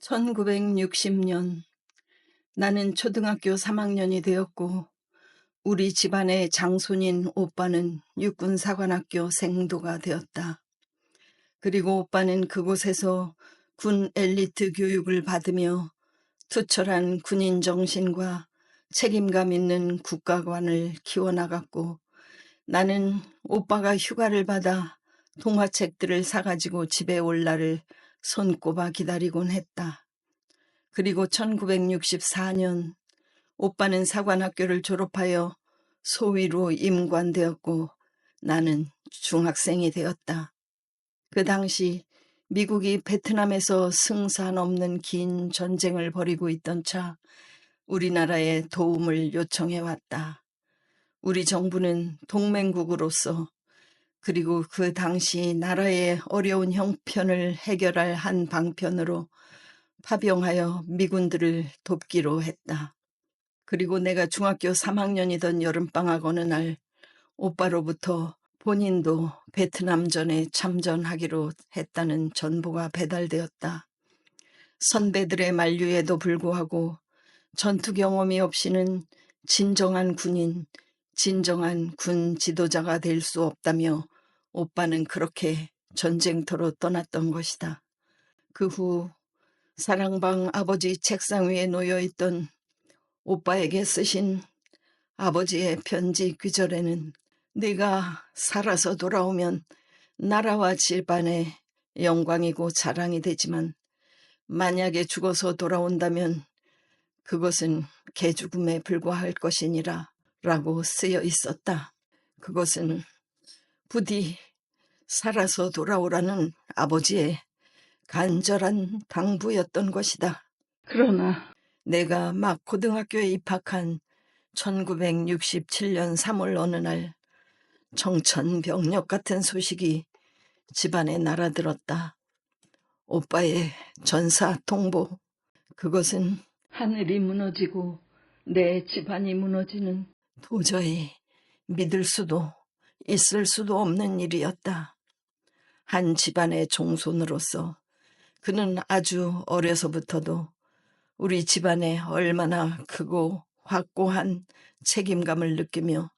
1960년 나는 초등학교 3학년이 되었고 우리 집안의 장손인 오빠는 육군사관학교 생도가 되었다. 그리고 오빠는 그곳에서 군 엘리트 교육을 받으며 투철한 군인 정신과 책임감 있는 국가관을 키워나갔고, 나는 오빠가 휴가를 받아 동화책들을 사가지고 집에 올 날을 손꼽아 기다리곤 했다. 그리고 1964년 오빠는 사관학교를 졸업하여 소위로 임관되었고 나는 중학생이 되었다. 그 당시 미국이 베트남에서 승산 없는 긴 전쟁을 벌이고 있던 차 우리나라에 도움을 요청해 왔다. 우리 정부는 동맹국으로서 그리고 그 당시 나라의 어려운 형편을 해결할 한 방편으로 파병하여 미군들을 돕기로 했다. 그리고 내가 중학교 3학년이던 여름방학 어느 날 오빠로부터 본인도 베트남전에 참전하기로 했다는 전보가 배달되었다. 선배들의 만류에도 불구하고 전투 경험이 없이는 진정한 군인, 진정한 군 지도자가 될 수 없다며 오빠는 그렇게 전쟁터로 떠났던 것이다. 그 후 사랑방 아버지 책상 위에 놓여있던 오빠에게 쓰신 아버지의 편지 귀절에는 네가 살아서 돌아오면 나라와 집안의 영광이고 자랑이 되지만 만약에 죽어서 돌아온다면 그것은 개죽음에 불과할 것이니라 라고 쓰여 있었다. 그것은 부디 살아서 돌아오라는 아버지의 간절한 당부였던 것이다. 그러나 내가 막 고등학교에 입학한 1967년 3월 어느 날 청천벽력 같은 소식이 집안에 날아들었다. 오빠의 전사 통보. 그것은 하늘이 무너지고 내 집안이 무너지는 도저히 믿을 수도 있을 수도 없는 일이었다. 한 집안의 종손으로서 그는 아주 어려서부터도 우리 집안에 얼마나 크고 확고한 책임감을 느끼며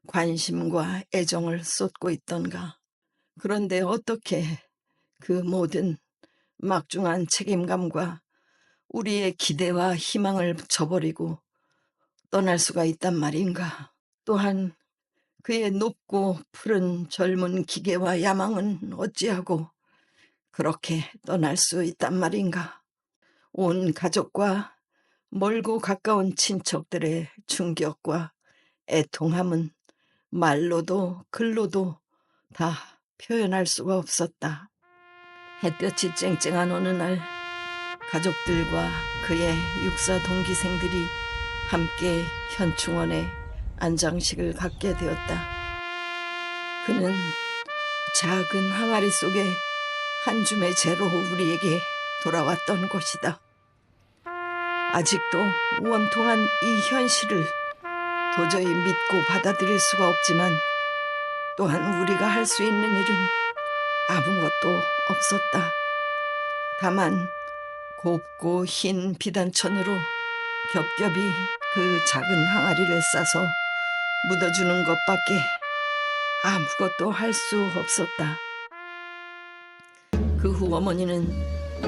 관심과 애정을 쏟고 있던가. 그런데 어떻게 그 모든 막중한 책임감과 우리의 기대와 희망을 저버리고 떠날 수가 있단 말인가. 또한 그의 높고 푸른 젊은 기계와 야망은 어찌하고 그렇게 떠날 수 있단 말인가. 온 가족과 멀고 가까운 친척들의 충격과 애통함은 말로도 글로도 다 표현할 수가 없었다. 햇볕이 쨍쨍한 어느 날 가족들과 그의 육사 동기생들이 함께 현충원에 안장식을 갖게 되었다. 그는 작은 항아리 속에 한 줌의 재로 우리에게 돌아왔던 것이다. 아직도 원통한 이 현실을 도저히 믿고 받아들일 수가 없지만 또한 우리가 할 수 있는 일은 아무것도 없었다. 다만 곱고 흰 비단천으로 겹겹이 그 작은 항아리를 싸서 묻어주는 것밖에 아무것도 할 수 없었다. 그 후 어머니는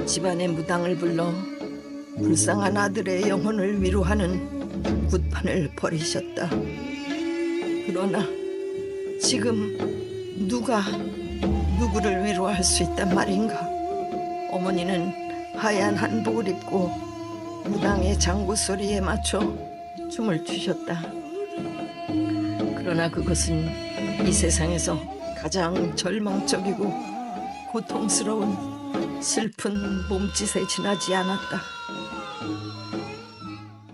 집안의 무당을 불러 불쌍한 아들의 영혼을 위로하는 굿판을 벌이셨다. 그러나 지금 누가 누구를 위로할 수 있단 말인가. 어머니는 하얀 한복을 입고 무당의 장구 소리에 맞춰 춤을 추셨다. 그러나 그것은 이 세상에서 가장 절망적이고 고통스러운 슬픈 몸짓에 지나지 않았다.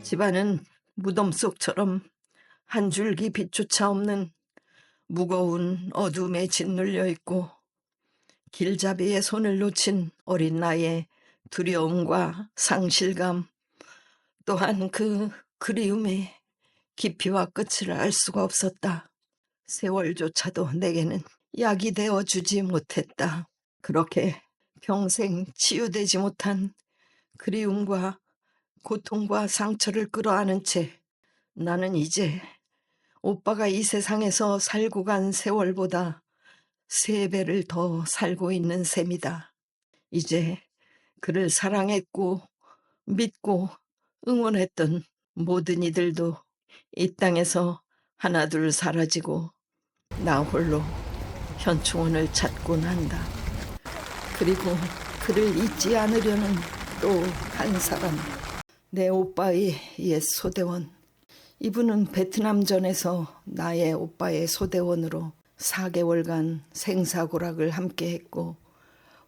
집안은 무덤 속처럼 한 줄기 빛조차 없는 무거운 어둠에 짓눌려 있고 길잡이의 손을 놓친 어린 나이의 두려움과 상실감, 또한 그 그리움의 깊이와 끝을 알 수가 없었다. 세월조차도 내게는 약이 되어주지 못했다. 그렇게 평생 치유되지 못한 그리움과 고통과 상처를 끌어안은 채 나는 이제 오빠가 이 세상에서 살고 간 세월보다 3배를 더 살고 있는 셈이다. 이제 그를 사랑했고 믿고 응원했던 모든 이들도 이 땅에서 하나둘 사라지고 나 홀로 현충원을 찾곤 한다. 그리고 그를 잊지 않으려는 또 한 사람, 내 오빠의 옛 소대원. 이분은 베트남전에서 나의 오빠의 소대원으로 4개월간 생사고락을 함께 했고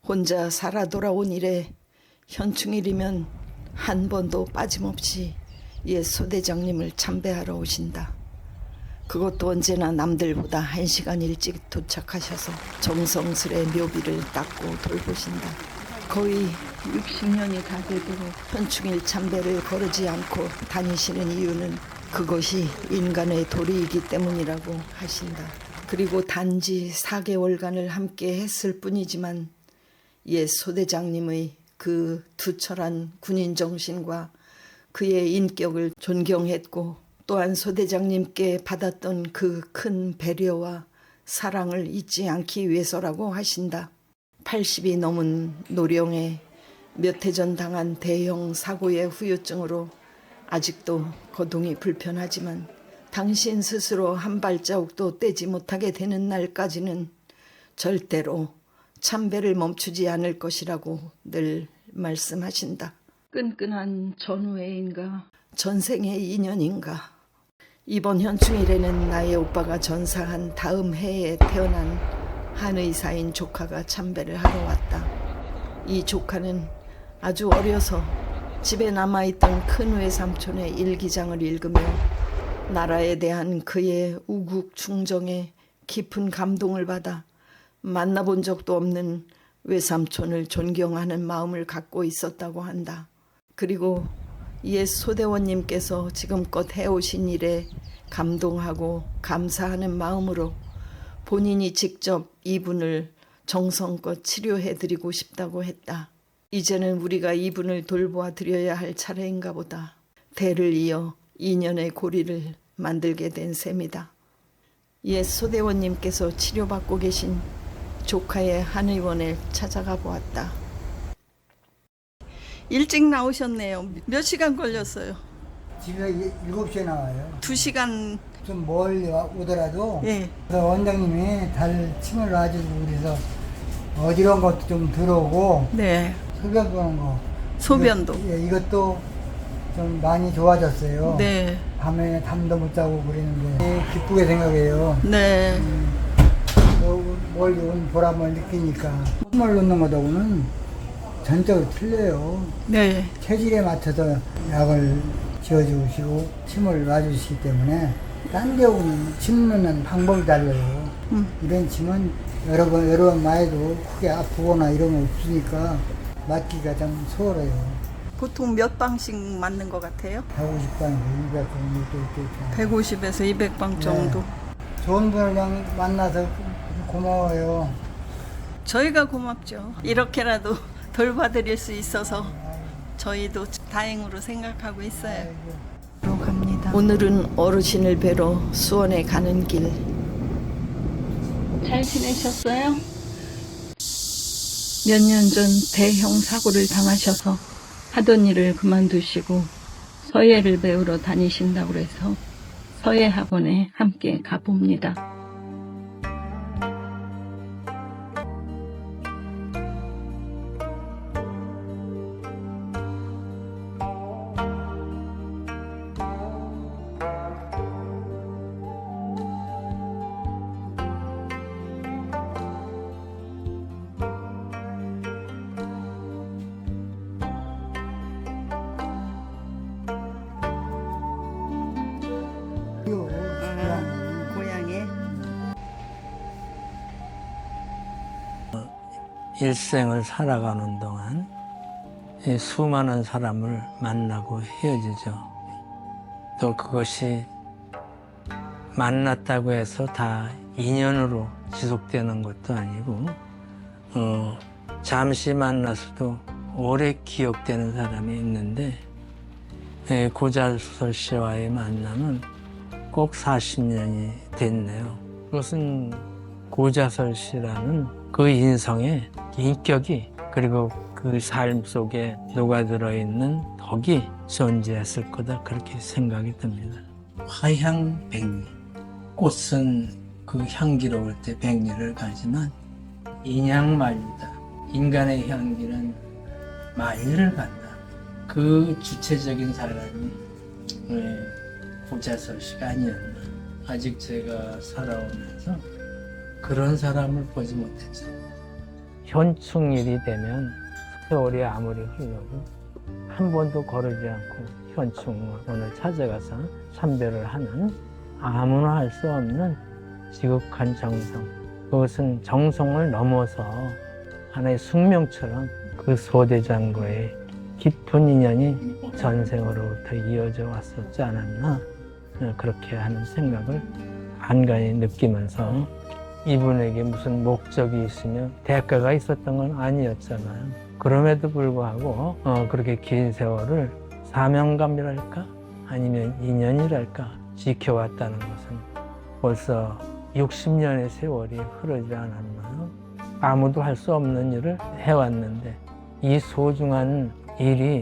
혼자 살아 돌아온 이래 현충일이면 한 번도 빠짐없이 옛 소대장님을 참배하러 오신다. 그것도 언제나 남들보다 1시간 일찍 도착하셔서 정성스레 묘비를 닦고 돌보신다. 거의 60년이 다 되도록 현충일 참배를 거르지 않고 다니시는 이유는 그것이 인간의 도리이기 때문이라고 하신다. 그리고 단지 4개월간을 함께 했을 뿐이지만 옛 소대장님의 그 투철한 군인 정신과 그의 인격을 존경했고 또한 소대장님께 받았던 그 큰 배려와 사랑을 잊지 않기 위해서라고 하신다. 80이 넘은 노령에 몇 해 전 당한 대형 사고의 후유증으로 아직도 거동이 불편하지만 당신 스스로 한 발자국도 떼지 못하게 되는 날까지는 절대로 참배를 멈추지 않을 것이라고 늘 말씀하신다. 끈끈한 전우애인가 전생의 인연인가. 이번 현충일에는 나의 오빠가 전사한 다음 해에 태어난 한의사인 조카가 참배를 하러 왔다. 이 조카는 아주 어려서 집에 남아있던 큰 외삼촌의 일기장을 읽으며 나라에 대한 그의 우국 충정에 깊은 감동을 받아 만나본 적도 없는 외삼촌을 존경하는 마음을 갖고 있었다고 한다. 그리고 옛 소대원님께서 지금껏 해오신 일에 감동하고 감사하는 마음으로 본인이 직접 이분을 정성껏 치료해드리고 싶다고 했다. 이제는 우리가 이분을 돌보아 드려야 할 차례인가 보다. 대를 이어 인연의 고리를 만들게 된 셈이다. 옛 소대원님께서 치료받고 계신 조카의 한의원에 찾아가 보았다. 일찍 나오셨네요. 몇 시간 걸렸어요? 집에 7시에 나와요. 2시간. 좀 멀리 오더라도 예. 그래서 원장님이 달 침을 놔주고 그래서 어지러운 것도 좀 들어오고 네. 소변 보는 거 소변도. 이것도 좀 많이 좋아졌어요. 네. 밤에 잠도 못 자고 그랬는데 기쁘게 생각해요. 네. 멀리 온 보람을 느끼니까 침을 놓는 것하고는 전적으로 틀려요. 네. 체질에 맞춰서 약을 지어주시고 침을 놔주시기 때문에 딴 경우는 침 넣는 방법이 달라요. 이런 침은 여러 번 마해도 크게 아프거나 이런 거 없으니까 맞기가 좀 수월해요. 보통 몇 방씩 맞는 것 같아요? 150방, 200방, 150에서 200방 정도. 네. 좋은 분을 만나서 고마워요. 저희가 고맙죠. 이렇게라도 돌봐드릴 수 있어서 저희도 다행으로 생각하고 있어요. 갑니다. 오늘은 어르신을 뵈러 수원에 가는 길. 잘 지내셨어요? 몇 년 전 대형 사고를 당하셔서 하던 일을 그만두시고 서예를 배우러 다니신다고 해서 서예 학원에 함께 가봅니다. 고향에 일생을 살아가는 동안 이 수많은 사람을 만나고 헤어지죠. 또 그것이 만났다고 해서 다 인연으로 지속되는 것도 아니고 잠시 만나서도 오래 기억되는 사람이 있는데 고자설 씨와의 만남은 꼭 40년이 됐네요. 그것은 고자설 씨라는 그 인성의 인격이 그리고 그 삶 속에 녹아들어 있는 덕이 존재했을 거다 그렇게 생각이 듭니다. 화향백리, 꽃은 그 향기로울 때 백리를 가지만 인향만리다. 인간의 향기는 만리를 간다. 그 주체적인 사람이 고자설 씨가 아니었나. 아직 제가 살아오면서 그런 사람을 보지 못했죠. 현충일이 되면 세월이 아무리 흘러도 한 번도 거르지 않고 현충원을 찾아가서 참배를 하는 아무나 할 수 없는 지극한 정성. 그것은 정성을 넘어서 하나의 숙명처럼 그 소대장과의 깊은 인연이 전생으로부터 이어져 왔었지 않았나 그렇게 하는 생각을 간간히 느끼면서 이분에게 무슨 목적이 있으며 대가가 있었던 건 아니었잖아요. 그럼에도 불구하고 그렇게 긴 세월을 사명감이랄까 아니면 인연이랄까 지켜왔다는 것은 벌써 60년의 세월이 흐르지 않았나요? 아무도 할 수 없는 일을 해왔는데 이 소중한 일이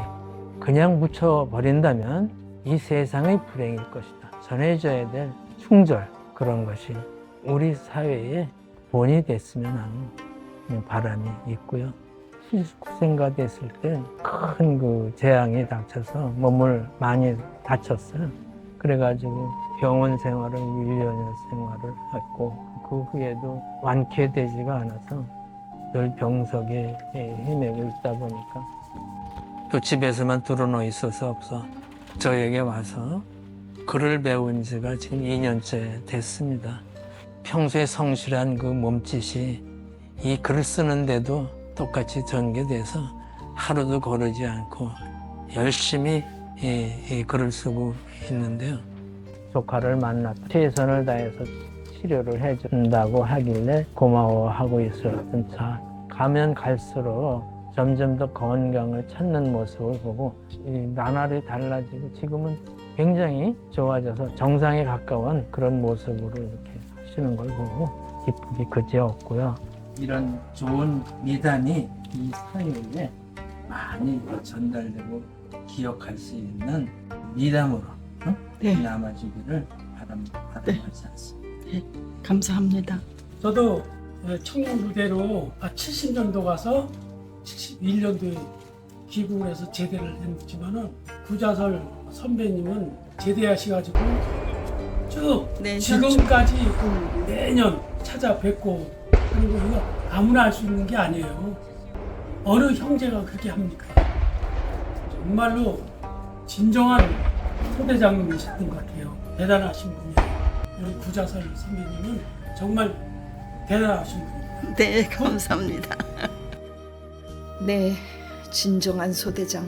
그냥 묻혀버린다면 이 세상의 불행일 것이다. 전해져야 될 충절 그런 것이 우리 사회의 본이 됐으면 하는 바람이 있고요. 79세가 됐을 때 큰 그 재앙이 닥쳐서 몸을 많이 다쳤어요. 그래가지고 병원 생활을 1년여 생활을 했고 그 후에도 완쾌되지가 않아서 늘 병석에 헤매고 있다 보니까 또 집에서만 드러누워 있어서 없어 저에게 와서 글을 배운 지가 지금 2년째 됐습니다. 평소에 성실한 그 몸짓이 이 글을 쓰는데도 똑같이 전개돼서 하루도 거르지 않고 열심히 이 글을 쓰고 있는데요. 조카를 만났다. 최선을 다해서 치료를 해준다고 하길래 고마워하고 있었던 차. 가면 갈수록 점점 더 건강을 찾는 모습을 보고 나날이 달라지고 지금은 굉장히 좋아져서 정상에 가까운 그런 모습으로 이렇게 하시는 걸 보고 기쁘기 그지없고요. 이런 좋은 미담이 이 사회에 많이 전달되고 기억할 수 있는 미담으로 네. 남아주기를 바람하지 않습니다. 네, 감사합니다. 저도 청년부대로 70년도 가서 71년도에 귀국을 해서 제대를 했지만은 구자설 선배님은 제대하셔가지고 쭉 네, 지금까지 매년 찾아뵙고 그리고 이거 아무나 할 수 있는 게 아니에요. 어느 형제가 그렇게 합니까? 정말로 진정한 소대장님이셨던 것 같아요. 대단하신 분이에요. 우리 구자설 선배님은 정말 대단하신 분입니다. 네, 감사합니다. 네, 진정한 소대장,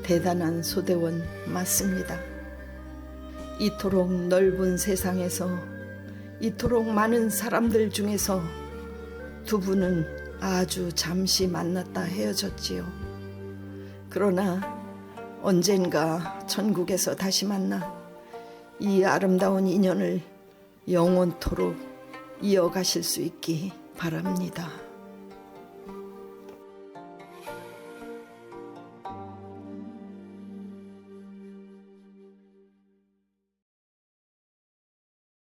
대단한 소대원 맞습니다. 이토록 넓은 세상에서 이토록 많은 사람들 중에서 두 분은 아주 잠시 만났다 헤어졌지요. 그러나 언젠가 천국에서 다시 만나 이 아름다운 인연을 영원토록 이어가실 수 있기 바랍니다.